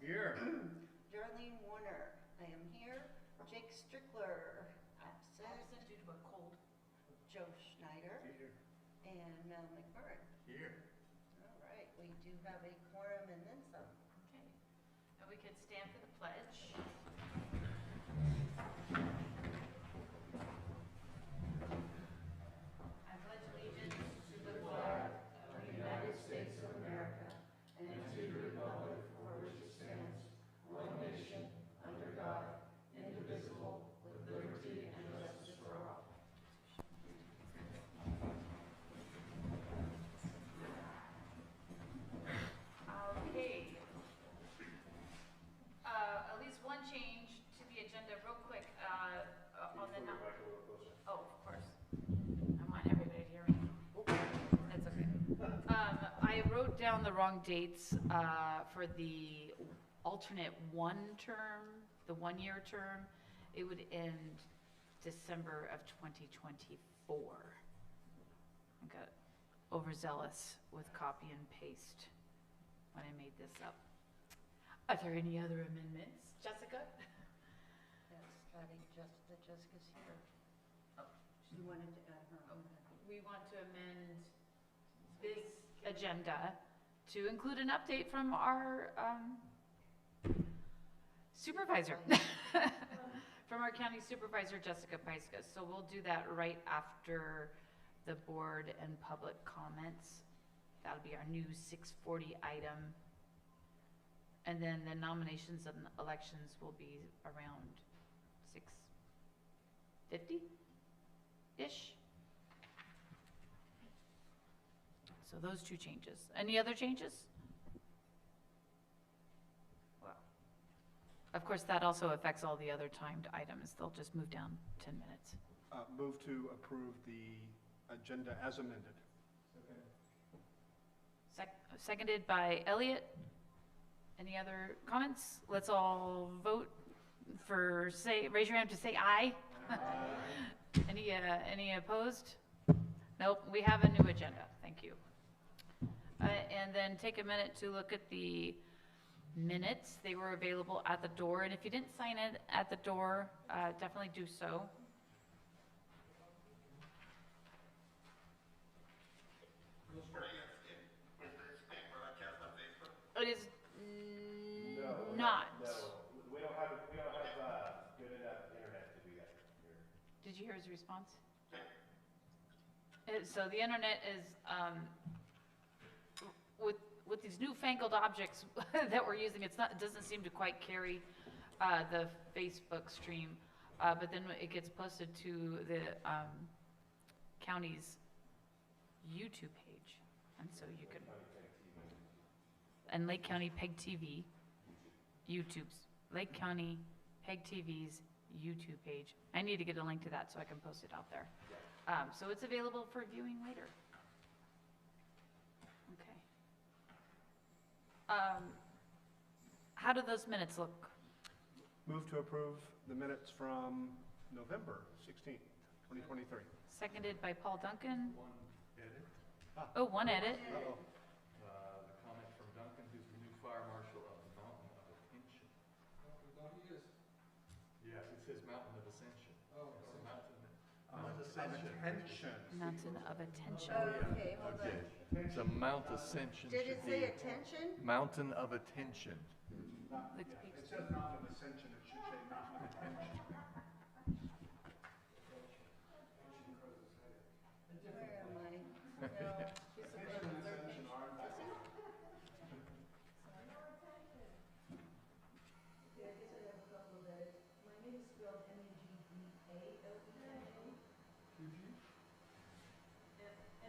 Here. Darlene Warner, I am here. Jake Strickler, absent. Absent due to a cold. Joe Schneider. Here. And Mel McMurray. Here. All right, we do have a quorum and then some. Okay. And we could stand for the pledge. I pledge allegiance to the flag of the United States of America and to the republic for which it stands, one nation, under God, indivisible, with liberty and justice for all. Okay. At least one change to the agenda real quick, on the, oh, of course. I want everybody to hear me. That's okay. I wrote down the wrong dates, for the alternate one term, the 1-year term. It would end December of 2024. I got overzealous with copy and paste when I made this up. Are there any other amendments? Jessica? That's Patty, Jessica's here. Oh. She wanted to add her own. We want to amend this agenda to include an update from our supervisor, from our county supervisor, Jessica Peiska. So we'll do that right after the board and public comments. That'll be our new 6:40 item. And then the nominations and elections will be around 6:50-ish. So those two changes. Any other changes? Well, of course, that also affects all the other timed items. They'll just move down 10 minutes. Move to approve the agenda as amended. Seconded by Elliot. Any other comments? Let's all vote for raise your hand to say aye. Any opposed? Nope, we have a new agenda. Thank you. And then take a minute to look at the minutes. They were available at the door, and if you didn't sign it at the door, definitely do so. It is not. No, we don't have good enough internet to do that here. Did you hear his response? So the internet is, with these newfangled objects that we're using, it doesn't seem to quite carry the Facebook stream, but then it gets posted to the county's YouTube page, and so you can. And Lake County Peg TV, YouTube's, Lake County Peg TV's YouTube page. I need to get a link to that so I can post it out there. So it's available for viewing later. Okay. How do those minutes look? Move to approve the minutes from November 16th, 2023. Seconded by Paul Duncan. One edit. Oh, one edit. Uh-oh. The comment from Duncan, who's the new fire marshal of the Mountain of Ascension. No, he is. Yeah, it says Mountain of Ascension. Oh, It's a okay. mountain. Attention. Mountain of attention. Okay, hold on. It's a Mount Ascension. Did it should say be attention? Mountain of Attention. It says Mountain of Ascension, it should say Mountain of Attention. Where am I? No, he's supposed to be third page. Is he? Yeah, I guess I have a couple of edits. My name is spelled M-A-G-B-A-L-E-N-A.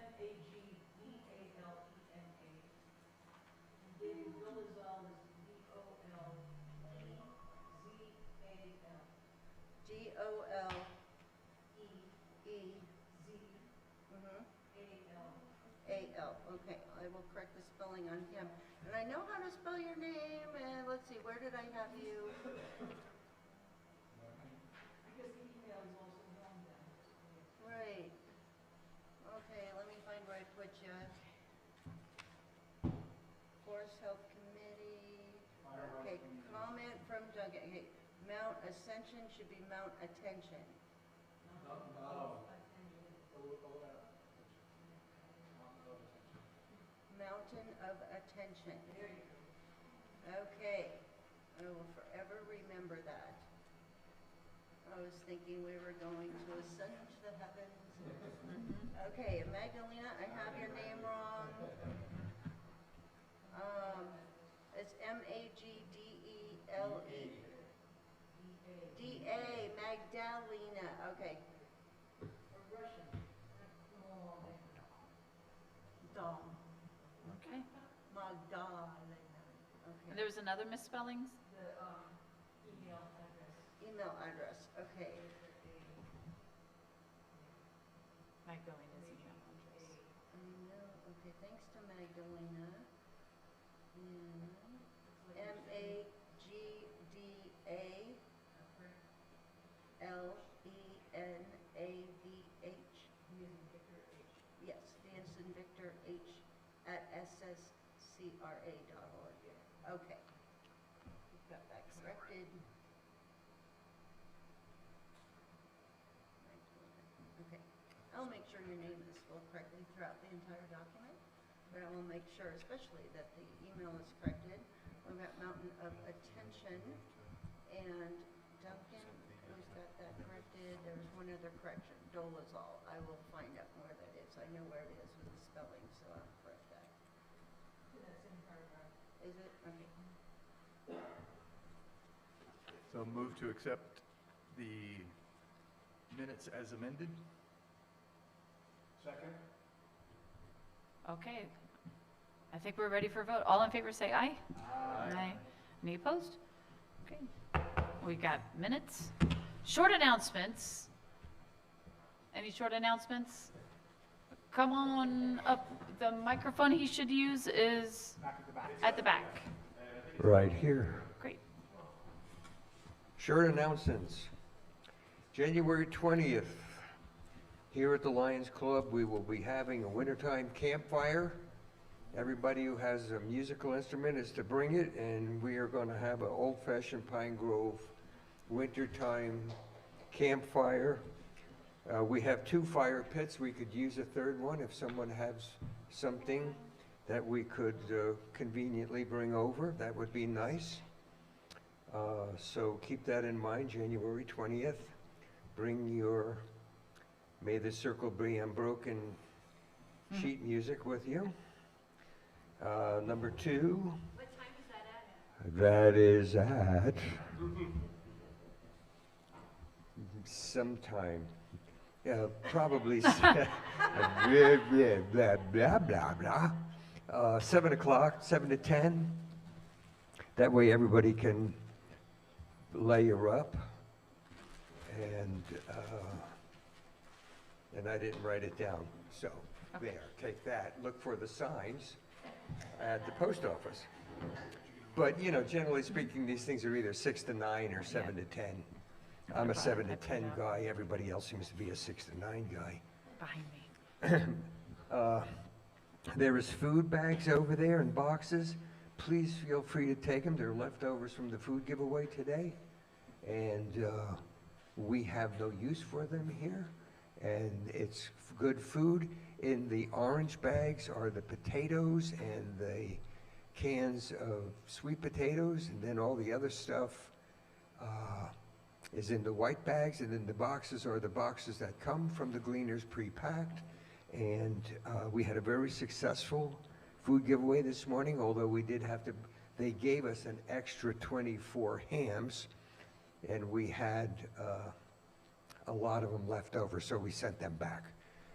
M-A-G-B-A-L-E-N-A. David Dolezal is D-O-L-E-Z-A-L. D-O-L-E-E-Z. A-L. Okay, I will correct the spelling on him. And I know how to spell your name, and let's see, where did I have you? Because the email is also wrong then. Right. Okay, let me find where I put you. Forest Health Committee. Okay, comment from Duncan. Okay, Mount Ascension should be Mount Attention. Mountain of Attention. Okay, I will forever remember that. I was thinking we were going to ascend to the heavens. Okay, Magdalena, I have your name wrong. It's Magdele. D-A, Magdalena, okay. Dom, Okay. Magdalena, And okay. there was another misspellings? Email address, okay. Magdalena's email address. I know, okay, thanks to Magdalena. And Magdalena. Yes, Nansen Victor H at sscra.org. Okay. Got that corrected. Okay. I'll make sure your name is spelled correctly throughout the entire document, but I will make sure especially that the email is corrected. We've got Mountain of Attention and Duncan, who's got that corrected. There was one other correction, Dolezal. I will find out where that is. I know where it is with the spelling, so I'll correct that. Is it? Okay. So move to accept the minutes as amended? Second? Okay. I think we're ready for a vote. All in favor say aye. Aye. Any opposed? Okay. We got minutes. Short announcements. Any short announcements? Come on up. The microphone he should use is at the back. Right here. Great. Short announcements. January 20th, here at the Lions Club, we will be having a wintertime campfire. Everybody who has a musical instrument is to bring it, and we are going to have an old-fashioned Pine Grove wintertime campfire. We have 2 fire pits. We could use a third one if someone has something that we could conveniently bring over. That would be nice. So keep that in mind, January 20th. Bring your May the Circle Be Unbroken sheet music with you. Number 2. What time is that at? That is at sometime. Yeah, probably blah, blah, blah, blah. 7 o'clock, 7 to 10. That way everybody can layer up. And I didn't write it down, so Okay. there, take that. Look for the signs at the post office. But, you know, generally speaking, these things are either 6 to 9 or 7 to 10. I'm a 7 to 10 guy. Everybody else seems to be a 6 to 9 guy. Behind me. There is food bags over there in boxes. Please feel free to take them. They're leftovers from the food giveaway today. And we have no use for them here. And it's good food. In the orange bags are the potatoes and the cans of sweet potatoes. And then all the other stuff is in the white bags. And then the boxes are the boxes that come from the Gleaners pre-packed. And we had a very successful food giveaway this morning, although we did have to, they gave us an extra 24 hams, and we had a lot of them left over, so we sent them back.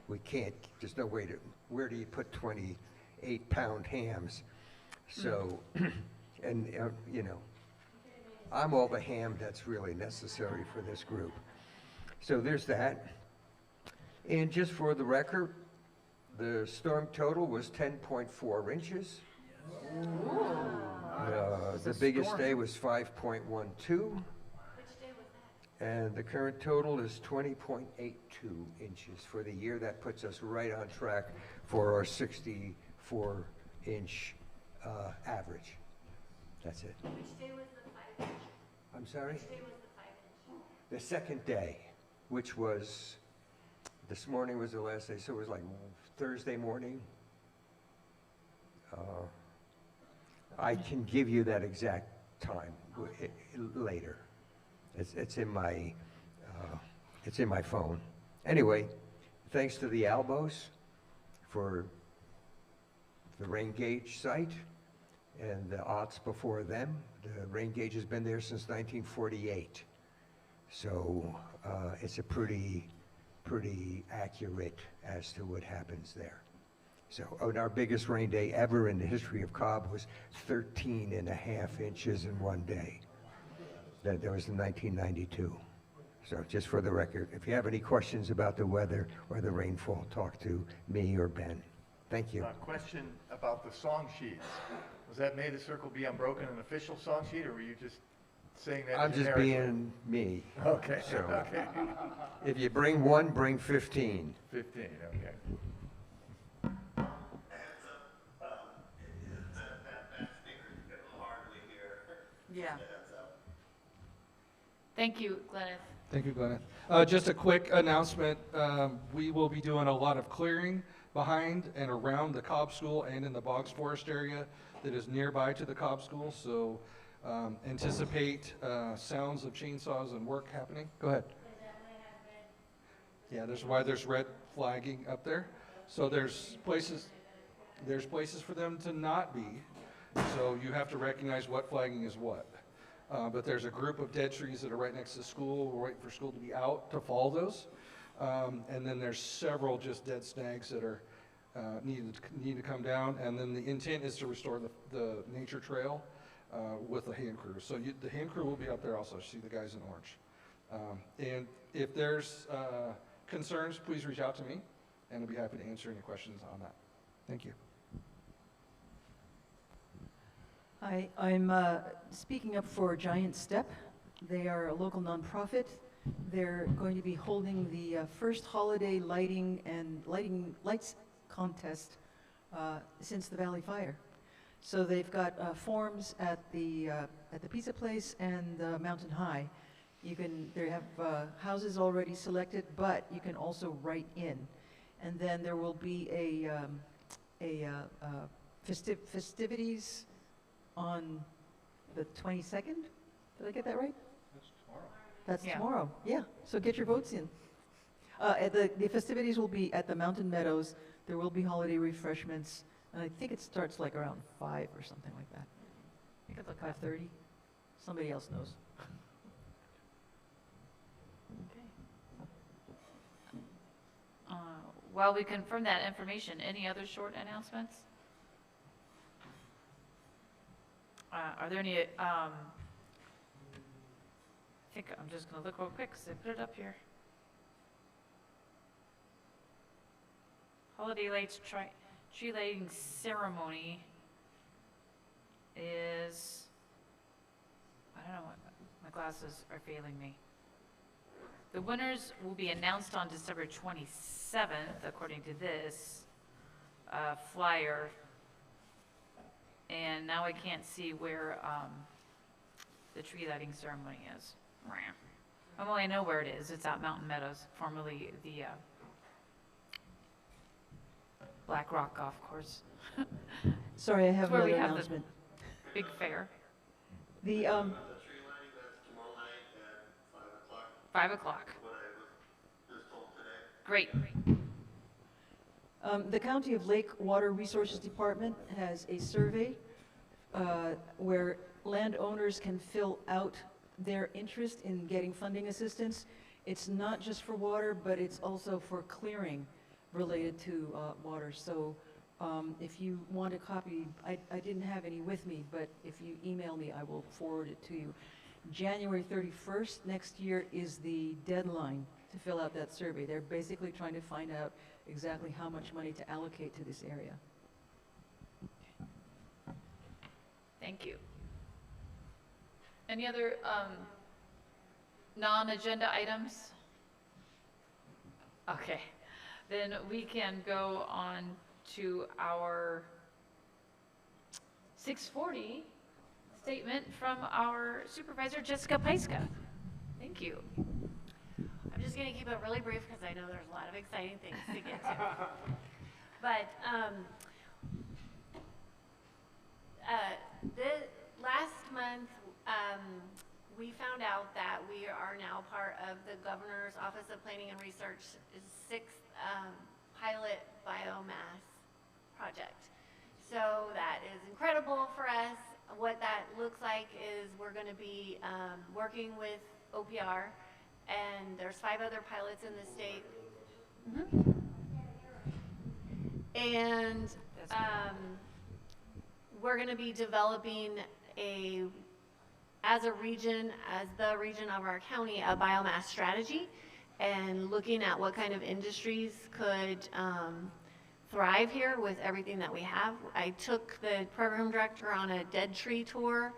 We can't, there's no way to, where do you put 28-pound hams? So, and you know, I'm all the ham that's really necessary for this group. So there's that. And just for the record, the storm total was 10.4 inches. The biggest day was 5.12. Which day was that? And the current total is 20.82 inches for the year. That puts us right on track for our 64-inch average. That's it. Which day was the 5-inch? I'm sorry? Which day was the 5-inch? The second day, which was, this morning was the last day, so it was like Thursday morning. I can give you that exact time later. It's in my phone. Anyway, thanks to the Albos for the rain gauge site and the aughts before them. The rain gauge has been there since 1948. So it's a pretty accurate as to what happens there. So our biggest rain day ever in the history of Cobb was 13.5 inches in one day. That was in 1992. So just for the record, if you have any questions about the weather or the rainfall, talk to me or Ben. Thank you. Question about the song sheets. Was that May the Circle Be Unbroken an official song sheet, or were you just saying that I'm just generically? being me. Okay, So okay. if you bring one, bring 15. 15, okay. Yeah. Thank you, Gleneth. Thank you, Glenn. Just a quick announcement. We will be doing a lot of clearing behind and around the Cobb School and in the Boggs Forest area that is nearby to the Cobb School. So anticipate sounds of chainsaws and work happening. Go ahead. Yeah, there's why there's red flagging up there. So there's places for them to not be. So you have to recognize what flagging is what. But there's a group of dead trees that are right next to school. We're waiting for school to be out to fall those. And then there's several just dead snags that are need to come down. And then the intent is to restore the nature trail with the hand crew. So the hand crew will be up there also. See the guys in orange. And if there's concerns, please reach out to me, and I'll be happy to answer any questions on that. Thank you. Hi, I'm speaking up for Giant Step. They are a local nonprofit. They're going to be holding the first holiday lights contest since the Valley Fire. So they've got forms at the pizza place and Mountain High. They have houses already selected, but you can also write in. And then there will be festivities on the 22nd. Did I get that right? That's tomorrow. That's Yeah. tomorrow. Yeah. So get your votes in. The festivities will be at the Mountain Meadows. There will be holiday refreshments, and I think it starts like around 5 or something like that. You could look 5:30. Somebody else knows. While we confirm that information, any other short announcements? Are there any, I think I'm just going to look real quick because I put it up here. Holiday Lights tree lighting ceremony is, I don't know, my glasses are failing me. The winners will be announced on December 27th, according to this flyer. And now I can't see where the tree lighting ceremony is. Well, I know where it is. It's at Mountain Meadows, formerly the Black Rock Golf Course. Sorry, I have where we another have the- announcement. Big fair, The The tree lighting, that's tomorrow night at 5 o'clock, 5 o'clock. what I was just told today. Great. The County of Lake Water Resources Department has a survey where landowners can fill out their interest in getting funding assistance. It's not just for water, but it's also for clearing related to water. So if you want a copy, I didn't have any with me, but if you email me, I will forward it to you. January 31st next year is the deadline to fill out that survey. They're basically trying to find out exactly how much money to allocate to this area. Thank you. Any other non-agenda items? Okay, then we can go on to our 6:40 State statement from our supervisor, Jessica Paiska. Thank you. I'm just gonna keep it really brief because I know there's a lot of exciting things to get to. But the last month, we found out that we are now part of the Governor's Office of Planning and Research's 6th pilot biomass project. So that is incredible for us. What that looks like is we're going to be working with OPR, and there's 5 other pilots in the state. And we're going to be developing as the region of our county, a biomass strategy, and looking at what kind of industries could thrive here with everything that we have. I took the program director on a dead tree tour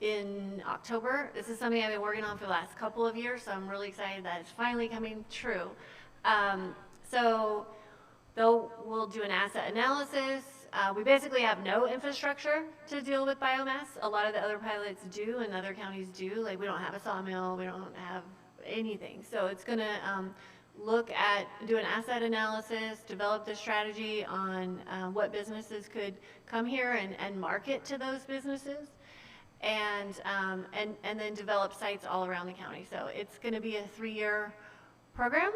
in October. This is something I've been working on for the last couple of years, so I'm really excited that it's finally coming true. So we'll do an asset analysis. We basically have no infrastructure to deal with biomass. A lot of the other pilots do and other counties do. Like, we don't have a sawmill, we don't have anything. So it's gonna do an asset analysis, develop the strategy on what businesses could come here and market to those businesses, and then develop sites all around the county. So it's gonna be a 3-year program.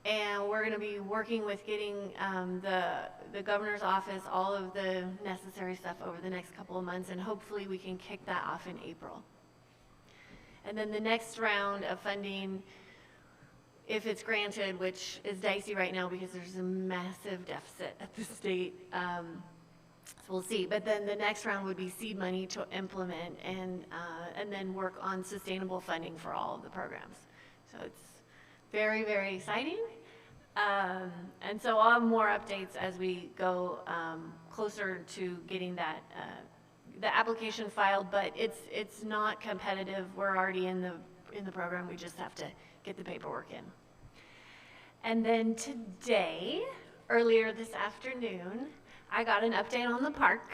And we're going to be working with getting the governor's office all of the necessary stuff over the next couple of months, and hopefully we can kick that off in April. And then the next round of funding, if it's granted, which is dicey right now because there's a massive deficit at the state, so we'll see. But then the next round would be seed money to implement and then work on sustainable funding for all of the programs. So it's very, very exciting. And so I'll have more updates as we go closer to getting that the application filed, but it's not competitive. We're already in the program. We just have to get the paperwork in. And then today, earlier this afternoon, I got an update on the park.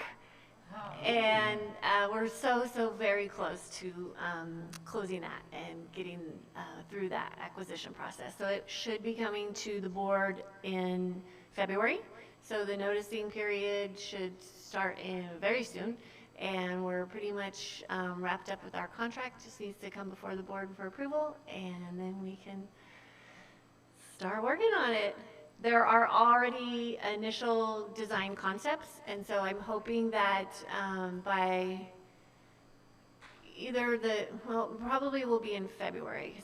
And we're so very close to closing that and getting through that acquisition process. So it should be coming to the board in February. So the noticing period should start in very soon. And we're pretty much wrapped up with our contract. Just needs to come before the board for approval, and then we can start working on it. There are already initial design concepts, and so I'm hoping that by probably will be in February,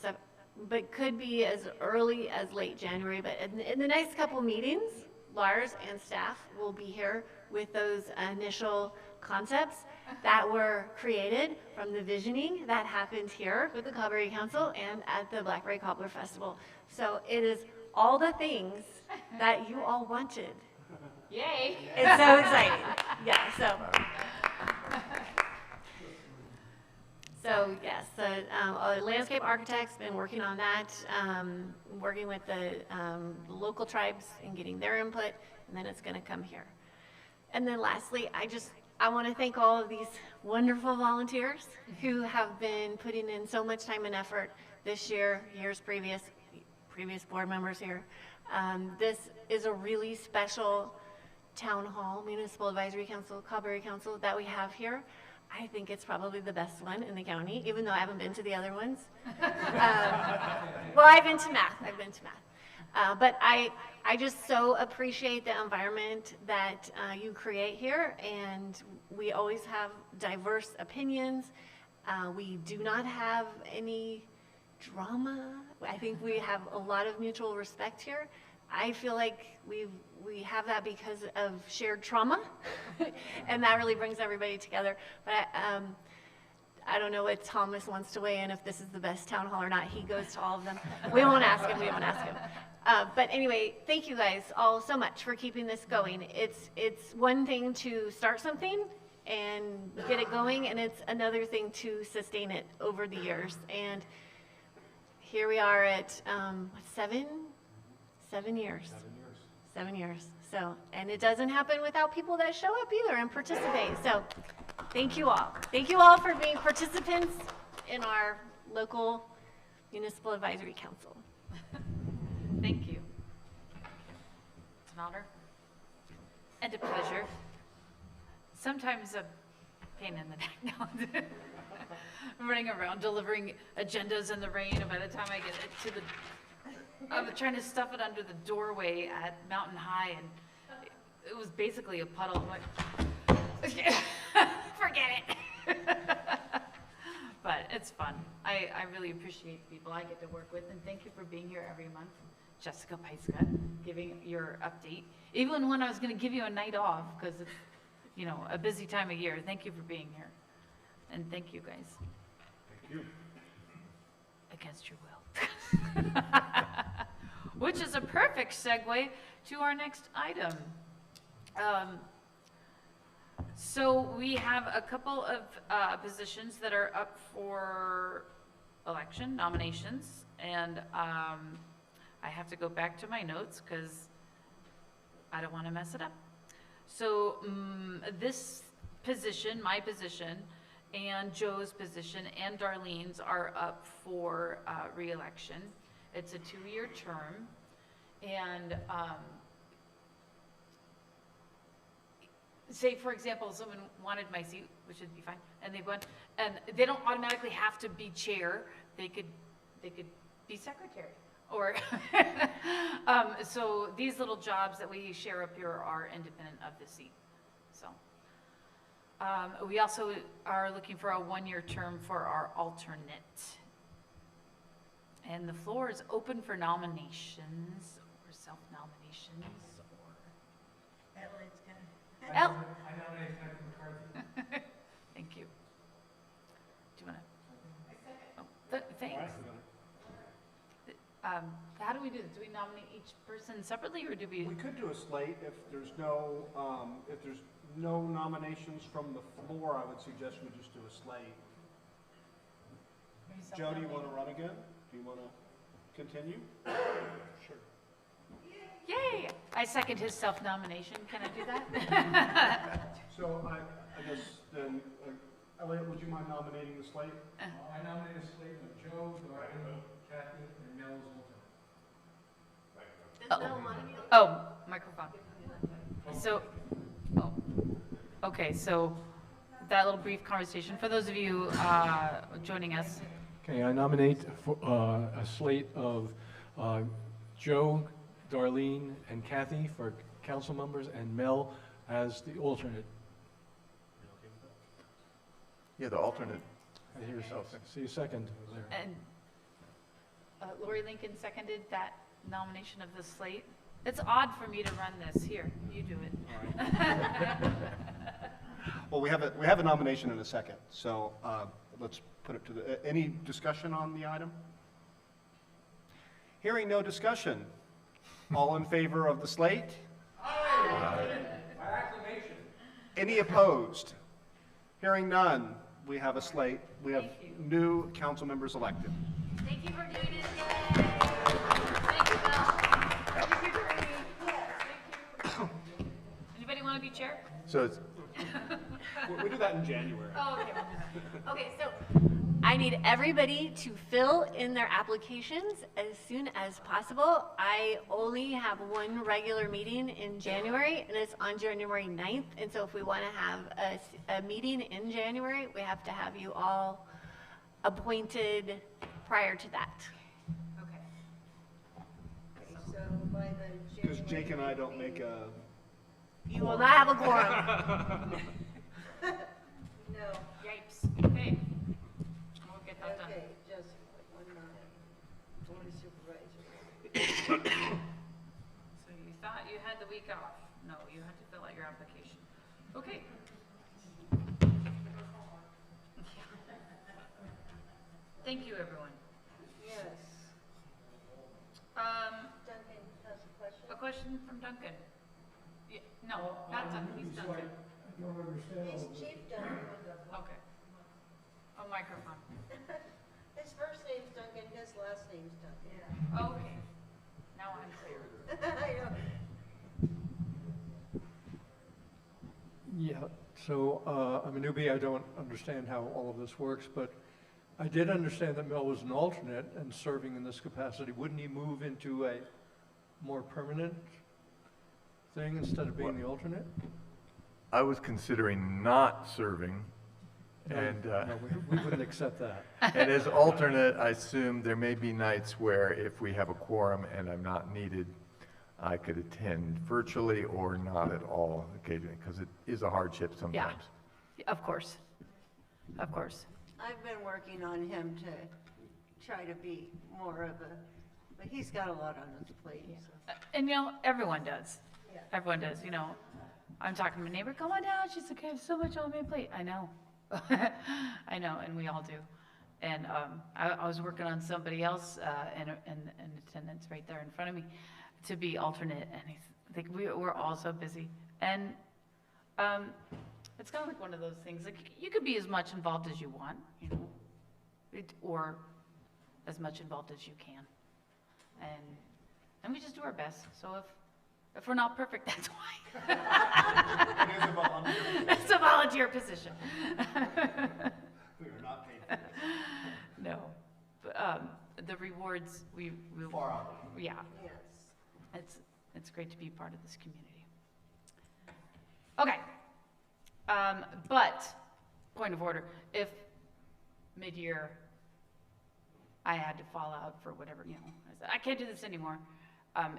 but could be as early as late January. But in the next couple meetings, Lars and staff will be here with those initial concepts that were created from the visioning that happened here with the Cobb Area Council and at the Blackberry Cobbler Festival. So it is all the things that you all wanted. Yay! It's so exciting. Yeah, so yes, the landscape architect's been working on that, working with the local tribes and getting their input, and then it's gonna come here. And then lastly, I want to thank all of these wonderful volunteers who have been putting in so much time and effort this year, years previous board members here. This is a really special town hall, municipal advisory council, Cobb Area Council that we have here. I think it's probably the best one in the county, even though I haven't been to the other ones. Well, I've been to math. But I just so appreciate the environment that you create here, and we always have diverse opinions. We do not have any drama. I think we have a lot of mutual respect here. I feel like we have that because of shared trauma, and that really brings everybody together. But I don't know what Thomas wants to weigh in, if this is the best town hall or not. He goes to all of them. We won't ask him. But anyway, thank you guys all so much for keeping this going. It's one thing to start something and get it going, and it's another thing to sustain it over the years. And here we are at 7 years. 7 years. So, and it doesn't happen without people that show up either and participate. So Thank you all. Thank you all for being participants in our local municipal advisory council. Thank you. It's an honor and a pleasure. Sometimes a pain in the neck now. Running around delivering agendas in the rain, and by the time I get it to the, I'm trying to stuff it under the doorway at Mountain High, and it was basically a puddle. I'm like, forget it. But it's fun. I really appreciate the people I get to work with, and thank you for being here every month. Jessica Paiska, giving your update. Even when I was going to give you a night off, because it's, you know, a busy time of year. Thank you for being here. And thank you, guys. Thank you. Against your will. Which is a perfect segue to our next item. So we have a couple of positions that are up for election, nominations, and I have to go back to my notes because I don't want to mess it up. So this position, my position, and Joe's position, and Darlene's are up for re-election. It's a 2-year term, and say, for example, someone wanted my seat, which would be fine, and they went, and they don't automatically have to be chair. They could be secretary, or so these little jobs that we share up here are independent of the seat. So we also are looking for a 1-year term for our alternate, and the floor is open for nominations or self-nominations. Adelaide's gonna. I nominate Kathy McCarthy. Thank you. Do you want to? Oh, thanks. How do we do this? Do we nominate each person separately, or do we? We could do a slate if there's no nominations from the floor. I would suggest we just do a slate. Joe, do you want to run again? Do you want to continue? Sure. Yay! I second his self-nomination. Can I do that? So I guess then, Elliot, would you mind nominating the slate? I nominate a slate of Joe, Darlene, Kathy, and Mel's alternate. Oh, microphone. So, okay, so that little brief conversation. For those of you joining us. Okay, I nominate for, a slate of Joe, Darlene, and Kathy for council members, and Mel as the alternate. Yeah, the alternate. I hear yourself. See a second there. And Lori Lincoln seconded that nomination of the slate. It's odd for me to run this. Here, you do it. Well, we have a nomination in a second, so let's put it to the, any discussion on the item? Hearing no discussion. All in favor of the slate? Aye. By acclamation. Any opposed? Hearing none, we have a slate. We have new council members elected. Thank you for doing it again. Thank you, Mel. Thank you, Darlene. Thank you. Anybody want to be chair? So it's, We do that in January. Oh, okay. Okay, so I need everybody to fill in their applications as soon as possible. I only have one regular meeting in January, and it's on January 9th. And so if we want to have a meeting in January, we have to have you all appointed prior to that. Okay. So by the Because January. Jake and I don't make a, You will not have a quorum. No, Yipes. Okay. We'll get that done. okay, just one minute. Board of Supervisors. So you thought you had the week off. No, you had to fill out your application. Okay. Thank you, everyone. Yes. Duncan has a question. A question from Duncan. Yeah, no, not Duncan, he's Duncan. He's Chief Duncan. Okay. A microphone. His first name's Duncan, his last name's Duncan. Okay. Now I'm clear. I know. Yeah, So I'm a newbie, I don't understand how all of this works, but I did understand that Mel was an alternate and serving in this capacity. Wouldn't he move into a more permanent thing instead of being the alternate? I was considering not serving, No, and, no, we wouldn't accept that. and as alternate, I assume there may be nights where if we have a quorum and I'm not needed, I could attend virtually or not at all occasionally, because it is a hardship sometimes. Of course. Of course. I've been working on him to try to be more of a, but he's got a lot on his plate, so. And you know, everyone does. Yeah. Everyone does, you know. I'm talking to my neighbor, come on down. She's like, I have so much on my plate. I know. I know, and we all do. And I was working on somebody else in attendance right there in front of me to be alternate, and I think we're all so busy. And it's kind of like one of those things, like you could be as much involved as you want, you know, or as much involved as you can. And we just do our best. So if we're not perfect, that's why. It is a volunteer. It's a volunteer position. We are not paid for this. No, but the rewards, we Far out. yeah, Yes. it's great to be part of this community. Okay, but point of order, if mid-year I had to fall out for whatever, you know, I said, I can't do this anymore,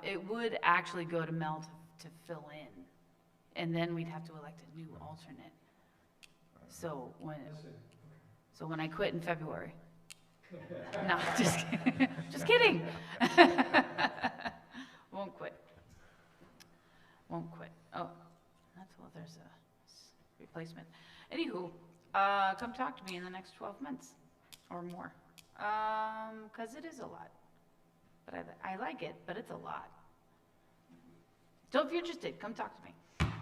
it would actually go to Mel to fill in, and then we'd have to elect a new alternate. So when I quit in February. No, just kidding. Just kidding. Won't quit. Won't quit. Oh, that's well, there's a replacement. Anywho, come talk to me in the next 12 months or more. 'Cause it is a lot. But I like it, but it's a lot. So if you're interested, come talk to me.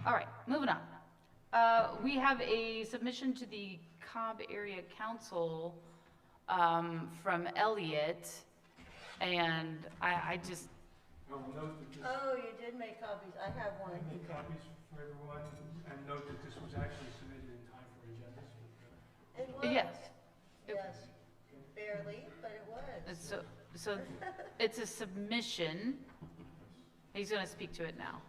All right, moving on. We have a submission to the Cobb Area Council from Elliot, and I just, Oh, you did make copies. I have one. Make copies for everyone, and note that this was actually submitted in time for agendas. It was. Yes. Yes. Barely, but it was. so it's a submission. He's gonna speak to it now.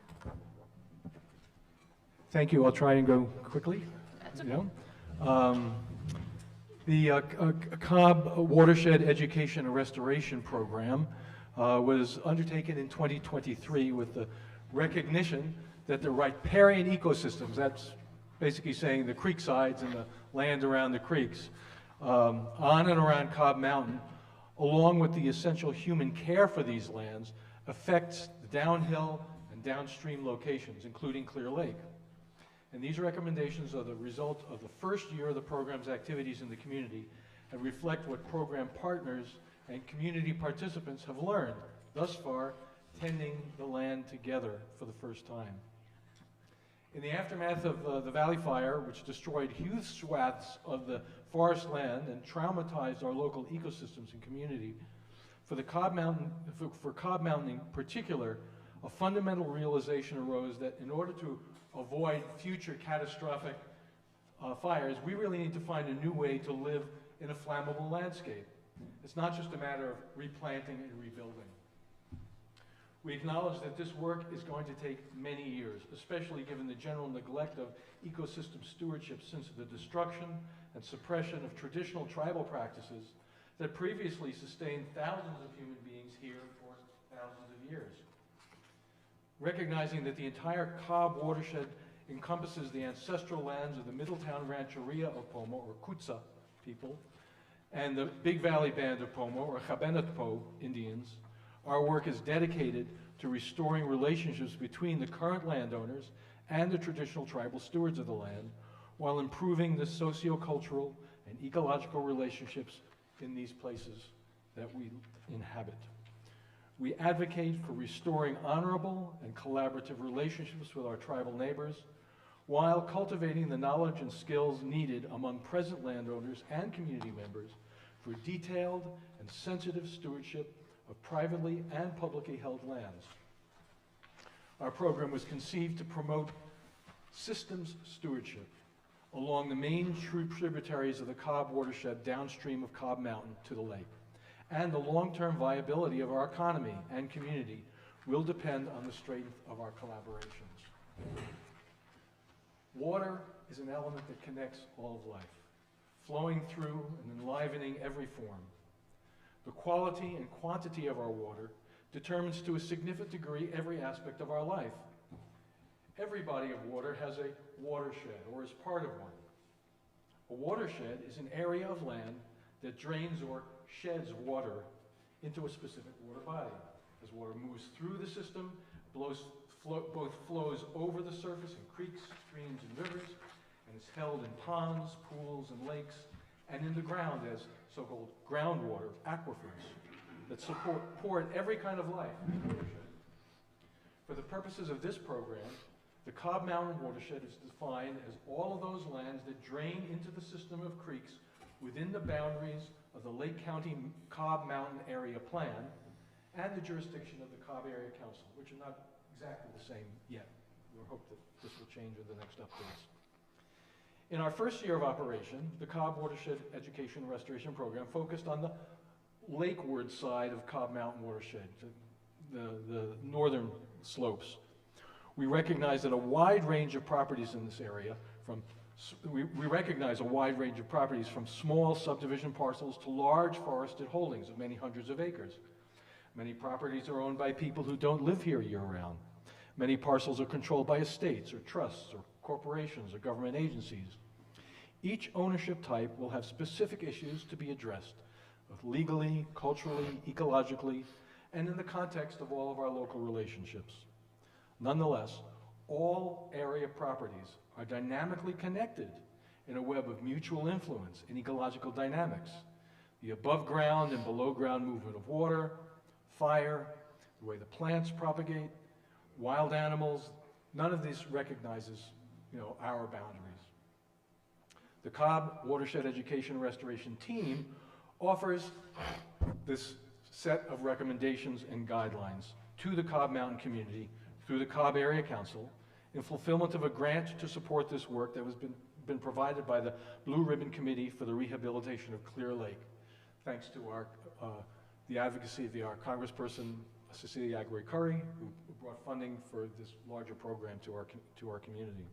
Thank you, I'll try and go quickly. That's You know. The Cobb Watershed Education and Restoration Program was undertaken in 2023 with the recognition that the riparian ecosystems, that's basically saying the creek sides and the land around the creeks, on and around Cobb Mountain, along with the essential human care for these lands, affects the downhill and downstream locations, including Clear Lake. And these recommendations are the result of the first year of the program's activities in the community and reflect what program partners and community participants have learned thus far tending the land together for the first time. In the aftermath of the Valley Fire, which destroyed huge swaths of the forest land and traumatized our local ecosystems and community, for Cobb Mountain in particular, a fundamental realization arose that in order to avoid future catastrophic fires, we really need to find a new way to live in a flammable landscape. It's not just a matter of replanting and rebuilding. We acknowledge that this work is going to take many years, especially given the general neglect of ecosystem stewardship since the destruction and suppression of traditional tribal practices that previously sustained thousands of human beings here for thousands of years. Recognizing that the entire Cobb watershed encompasses the ancestral lands of the Middletown Rancheria of Pomo, or Kutsa people, and the Big Valley Band of Pomo, or Chabenetpo Indians, our work is dedicated to restoring relationships between the current landowners and the traditional tribal stewards of the land, while improving the socio-cultural and ecological relationships in these places that we inhabit. We advocate for restoring honorable and collaborative relationships with our tribal neighbors, while cultivating the knowledge and skills needed among present landowners and community members for detailed and sensitive stewardship of privately and publicly held lands. Our program was conceived to promote systems stewardship, along the main tributaries of the Cobb watershed downstream of Cobb Mountain to the lake. And the long-term viability of our economy and community will depend on the strength of our collaborations. Water is an element that connects all of life, flowing through and enlivening every form. The quality and quantity of our water determines to a significant degree every aspect of our life. Every body of water has a watershed or is part of one. A watershed is an area of land that drains or sheds water into a specific water body. As water moves through the system, both flows over the surface in creeks, streams, and rivers, and is held in ponds, pools, and lakes, and in the ground as so-called groundwater aquifers that support every kind of life in the watershed. For the purposes of this program, the Cobb Mountain watershed is defined as all of those lands that drain into the system of creeks within the boundaries of the Lake County Cobb Mountain Area Plan and the jurisdiction of the Cobb Area Council, which are not exactly the same yet. We hope that this will change with the next updates. In our first year of operation, the Cobb Watershed Education and Restoration Program focused on the lakeward side of Cobb Mountain watershed, the northern slopes. We recognize that a wide range of properties in this area, we recognize a wide range of properties from small subdivision parcels to large forested holdings of many hundreds of acres. Many properties are owned by people who don't live here year-round. Many parcels are controlled by estates or trusts or corporations or government agencies. Each ownership type will have specific issues to be addressed, both legally, culturally, ecologically, and in the context of all of our local relationships. Nonetheless, all area properties are dynamically connected in a web of mutual influence and ecological dynamics. The above ground and below ground movement of water, fire, the way the plants propagate, wild animals, none of this recognizes, our boundaries. The Cobb Watershed Education and Restoration Team offers this set of recommendations and guidelines to the Cobb Mountain community through the Cobb Area Council in fulfillment of a grant to support this work that has been provided by the Blue Ribbon Committee for the Rehabilitation of Clear Lake, thanks to the advocacy of our Congressperson, Cecilia Aguirre-Curry, who brought funding for this larger program to our community.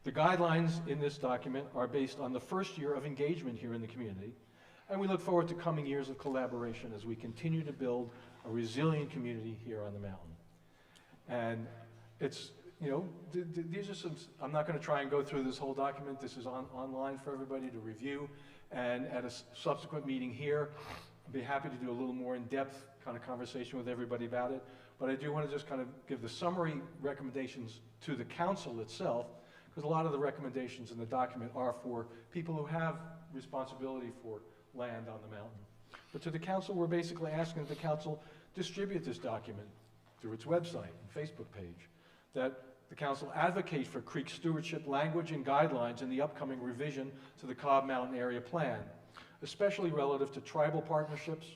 The guidelines in this document are based on the first year of engagement here in the community, and we look forward to coming years of collaboration as we continue to build a resilient community here on the mountain. And it's, these are some, I'm not going to try and go through this whole document. This is online for everybody to review, and at a subsequent meeting here, I'd be happy to do a little more in-depth kind of conversation with everybody about it. But I do want to just kind of give the summary recommendations to the council itself, because a lot of the recommendations in the document are for people who have responsibility for land on the mountain. But to the council, we're basically asking that the council distribute this document through its website and Facebook page, that the council advocate for creek stewardship language and guidelines in the upcoming revision to the Cobb Mountain Area Plan, especially relative to tribal partnerships,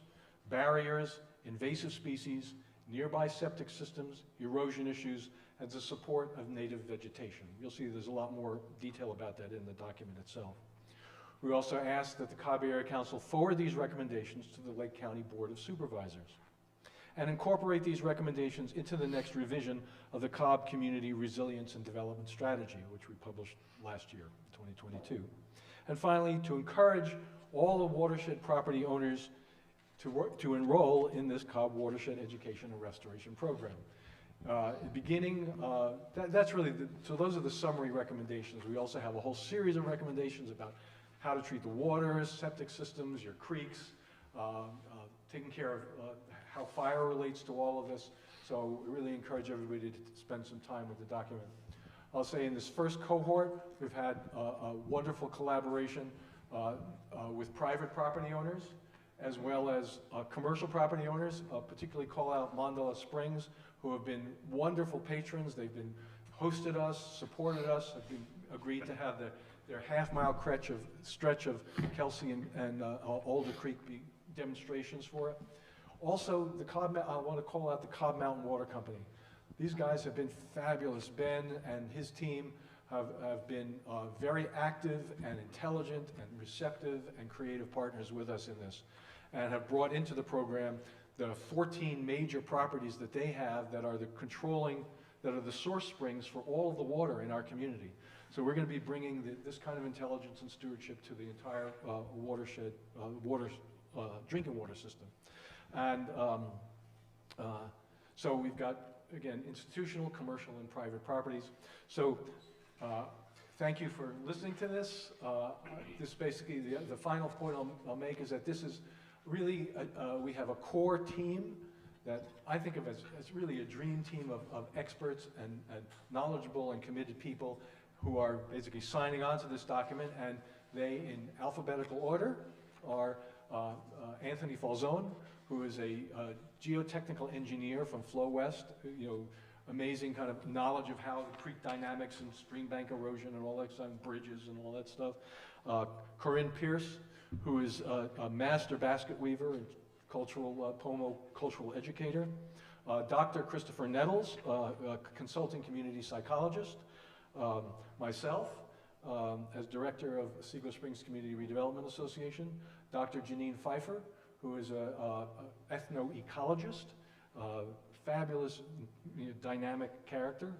barriers, invasive species, nearby septic systems, erosion issues, and the support of native vegetation. You'll see there's a lot more detail about that in the document itself. We also ask that the Cobb Area Council forward these recommendations to the Lake County Board of Supervisors and incorporate these recommendations into the next revision of the Cobb Community Resilience and Development Strategy, which we published last year, 2022. And finally, to encourage all the watershed property owners to enroll in this Cobb Watershed Education and Restoration Program. That's really, so those are the summary recommendations. We also have a whole series of recommendations about how to treat the waters, septic systems, your creeks, taking care of how fire relates to all of this. So we really encourage everybody to spend some time with the document. I'll say in this first cohort, we've had a wonderful collaboration with private property owners, as well as commercial property owners, particularly call out Mandala Springs, who have been wonderful patrons. They've been hosted us, supported us, have been agreed to have their half-mile stretch of Kelsey and Alder Creek be demonstrations for it. Also, I want to call out the Cobb Mountain Water Company. These guys have been fabulous. Ben and his team have been very active and intelligent and receptive and creative partners with us in this, and have brought into the program the 14 major properties that they have that are the source springs for all of the water in our community. So we're going to be bringing this kind of intelligence and stewardship to the entire watershed, drinking water system. And so we've got, again, institutional, commercial, and private properties. So thank you for listening to this. This basically, the final point I'll make is that this is really, we have a core team that I think of as really a dream team of experts and knowledgeable and committed people who are basically signing on to this document, and they, in alphabetical order, are Anthony Falzone, who is a geotechnical engineer from Flow West, amazing kind of knowledge of how the creek dynamics and stream bank erosion and all that stuff, bridges and all that stuff. Corinne Pierce, who is a master basket weaver and Pomo cultural educator. Dr. Christopher Nettles, a consulting community psychologist. Myself, as director of Siegler Springs Community Redevelopment Association. Dr. Janine Pfeiffer, who is an ethno-ecologist, fabulous, dynamic character.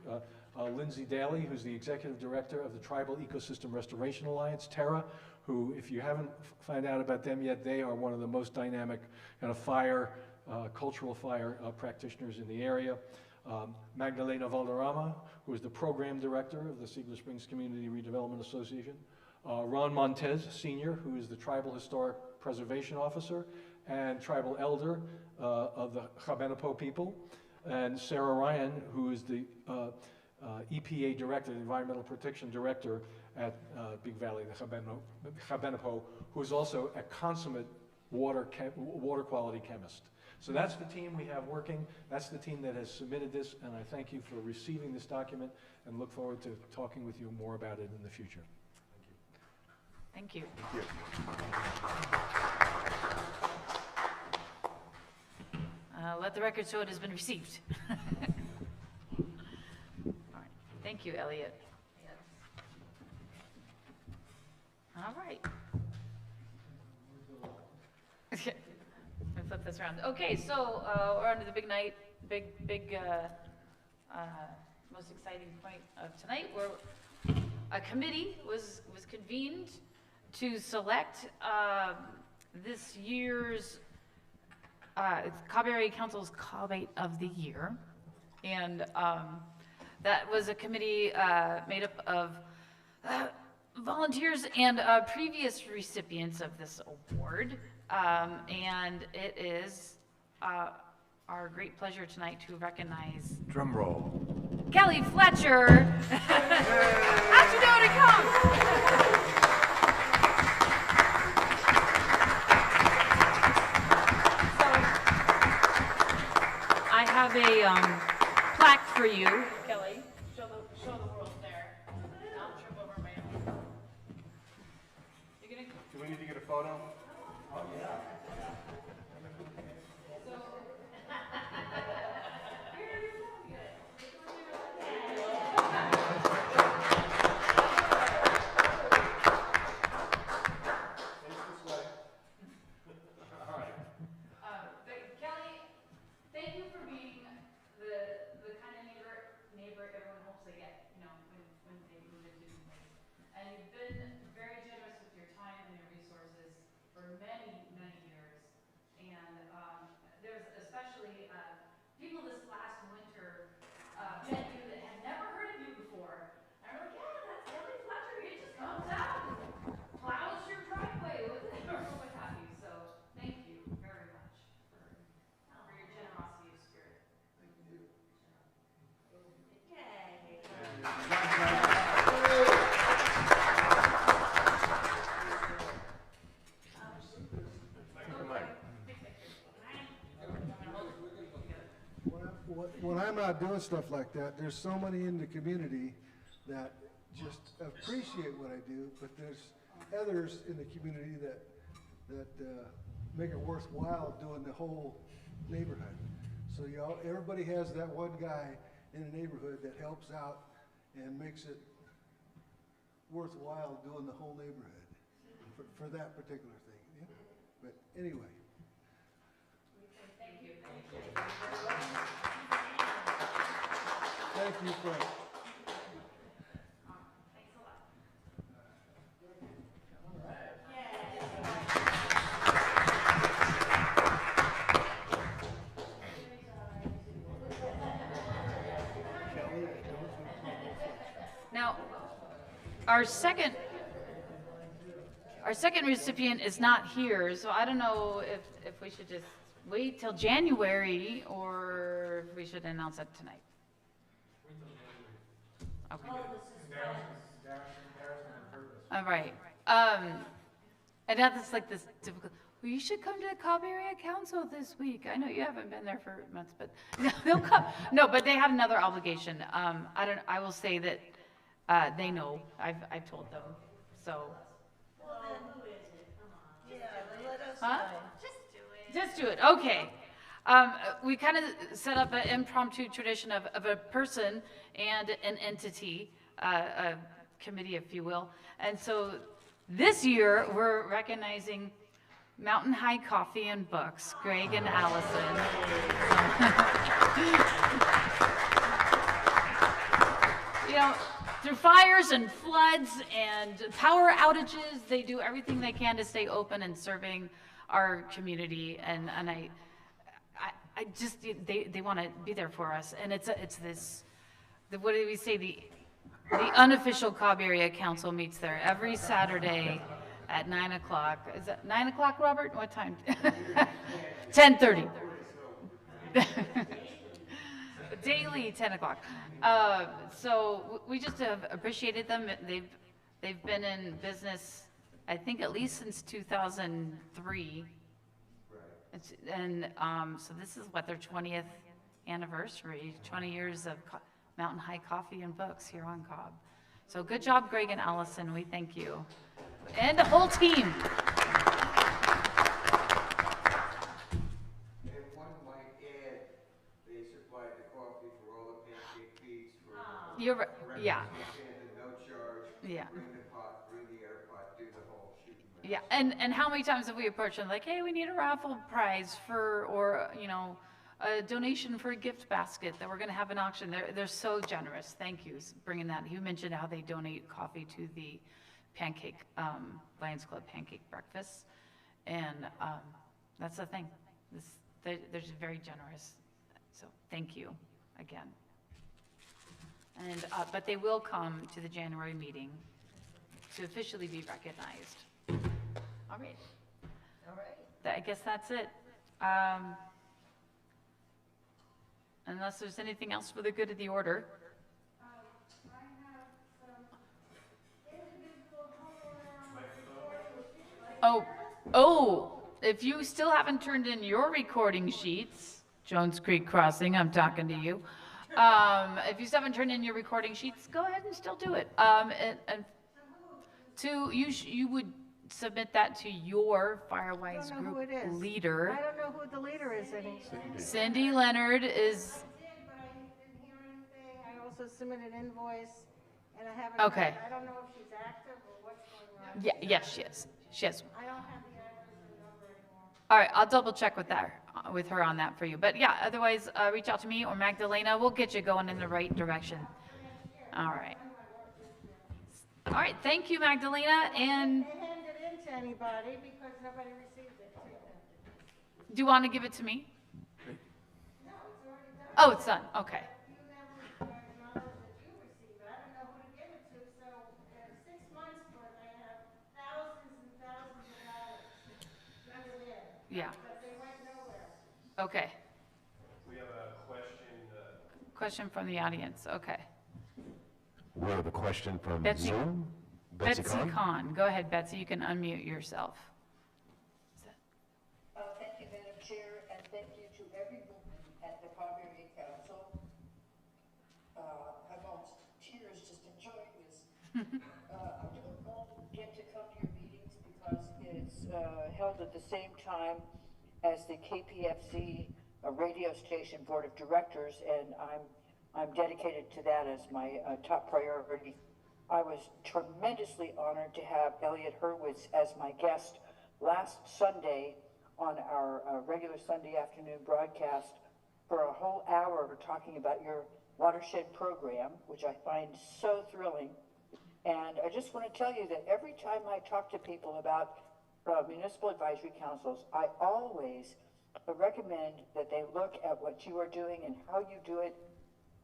Lindsay Daly, who's the executive director of the Tribal Ecosystem Restoration Alliance, TERRA, who, if you haven't found out about them yet, they are one of the most dynamic kind of fire, cultural fire practitioners in the area. Magdalena Valderrama, who is the program director of the Siegler Springs Community Redevelopment Association. Ron Montez, Sr., who is the Tribal Historic Preservation Officer and Tribal Elder of the Chabenapo people. And Sarah Ryan, who is the EPA Director, the Environmental Protection Director at Big Valley, the Chabenapo, who is also a consummate water quality chemist. So that's the team we have working. That's the team that has submitted this, and I thank you for receiving this document and look forward to talking with you more about it in the future. Thank you. Thank you. Let the record show it has been received. All right. Thank you, Elliot. All right. Let me flip this around. Okay, so we're on to the big night, big, most exciting point of tonight, where a committee was convened to select this year's Cobb Area Council's Cobbite of the Year. And that was a committee made up of volunteers and previous recipients of this award. And it is our great pleasure tonight to recognize Drum roll. Kelly Fletcher. How'd you know to come? I have a plaque for you, Kelly. Show the world there. I'll trip over my own. You gonna? Do we need to get a photo? Oh, yeah. Kelly, thank you for being the kind of neighbor everyone hopes they get, when they move into new place. And you've been very generous with your time and your resources for many, many years. And there's especially people this last winter met you that had never heard of you before. And were like, yeah, that's Kelly Fletcher. He just comes out and plows your driveway or what have you. So thank you very much for your generosity of spirit. When I'm out doing stuff like that, there's so many in the community that just appreciate what I do, but there's others in the community that make it worthwhile doing the whole neighborhood. So everybody has that one guy in the neighborhood that helps out and makes it worthwhile doing the whole neighborhood for that particular thing. Yeah? But anyway. Thank you, Frank. Now, our second recipient is not here, so I don't know if we should just wait till January or if we should announce it tonight. Okay. All right. And that's like this difficult. Well, you should come to the Cobb Area Council this week. I know you haven't been there for months, but they'll come. No, but they had another obligation. I will say that they know. I've told them. So. Yeah, let us Huh? know. Just do it. Okay. We kind of set up an impromptu tradition of a person and an entity, a committee, if you will. And so this year, we're recognizing Mountain High Coffee and Books, Greg and Allison. You know, through fires and floods and power outages, they do everything they can to stay open and serving our community. And I just, they want to be there for us. And it's this, what do we say, the unofficial Cobb Area Council meets there every Saturday at 9 o'clock. Is that 9 o'clock, Robert? What time? 10:30. Daily, 10 o'clock. So we just have appreciated them. They've been in business, I think, at least since 2003. And so this is what, their 20th anniversary, 20 years of Mountain High Coffee and Books here on Cobb. So good job, Greg and Allison. We thank you. And the whole team. And one might add, they supplied the coffee for all the pancake feeds for You're right. Yeah. and no charge. Yeah. Bring the pot, bring the air pot, do the whole shoot. Yeah, and how many times have we approached them like, hey, we need a raffle prize for, or, you know, a donation for a gift basket that we're going to have an auction. They're so generous. Thank you bringing that. You mentioned how they donate coffee to the pancake, Lions Club pancake breakfast. And that's the thing. They're just very generous. So thank you again. And, but they will come to the January meeting to officially be recognized. All right. All right. I guess that's it. Unless there's anything else for the good of the order. I have some individual homeowner Oh, if you still haven't turned in your recording sheets, Jones Creek Crossing, I'm talking to you. If you still haven't turned in your recording sheets, go ahead and still do it. And you would submit that to your Firewise I don't know group who it is. leader. I don't know who the leader is any. Cindy Leonard is, I did, but I didn't hear anything. I also submitted an invoice, and I haven't. Okay. I don't know if she's active or what's going on. yeah, yes, she is. She is. I don't have the address or number anymore. All right, I'll double check with her on that for you. But yeah, otherwise, reach out to me or Magdalena. We'll get you going in the right direction. All right. All right, thank you, Magdalena. And They hand it in to anybody because nobody received it. do you want to give it to me? No, it's already done. Oh, it's done. Okay. You never acknowledged that you received it. I don't know who to give it to, so 6 months worth, I have thousands and thousands of dollars under there. Yeah. But they went nowhere. Okay. We have a question. Question from the audience. Okay. We have a question from Betsy- Zoom. Betsy Kahn. Go ahead, Betsy. You can unmute yourself. Thank you, Madam Chair, and thank you to everyone at the Cobb Area Council. I'm almost tears just enjoying this. I don't all get to come to your meetings because it's held at the same time as the KPFC radio station board of directors, and I'm dedicated to that as my top priority. I was tremendously honored to have Elliot Hurwitz as my guest last Sunday on our regular Sunday afternoon broadcast for a whole hour talking about your watershed program, which I find so thrilling. And I just want to tell you that every time I talk to people about municipal advisory councils, I always recommend that they look at what you are doing and how you do it.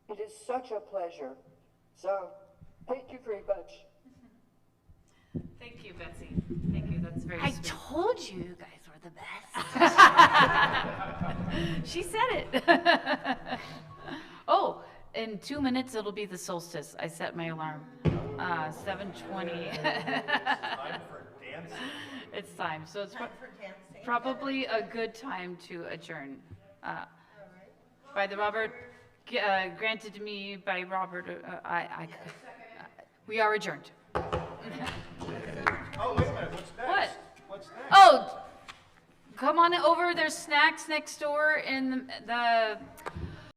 It is such a pleasure. So, thank you very much. Thank you, Betsy. Thank you, that's very I sweet. told you you guys were the best. She said it. Oh, in 2 minutes, it'll be the solstice. I set my alarm, 7:20. Time for dancing. It's time, so it's Time for dancing. probably a good time to adjourn. All right. By the Robert, granted to me by Robert, we are adjourned. Oh, wait a minute, what's next? What? What's next? Oh, come on over, there's snacks next door in the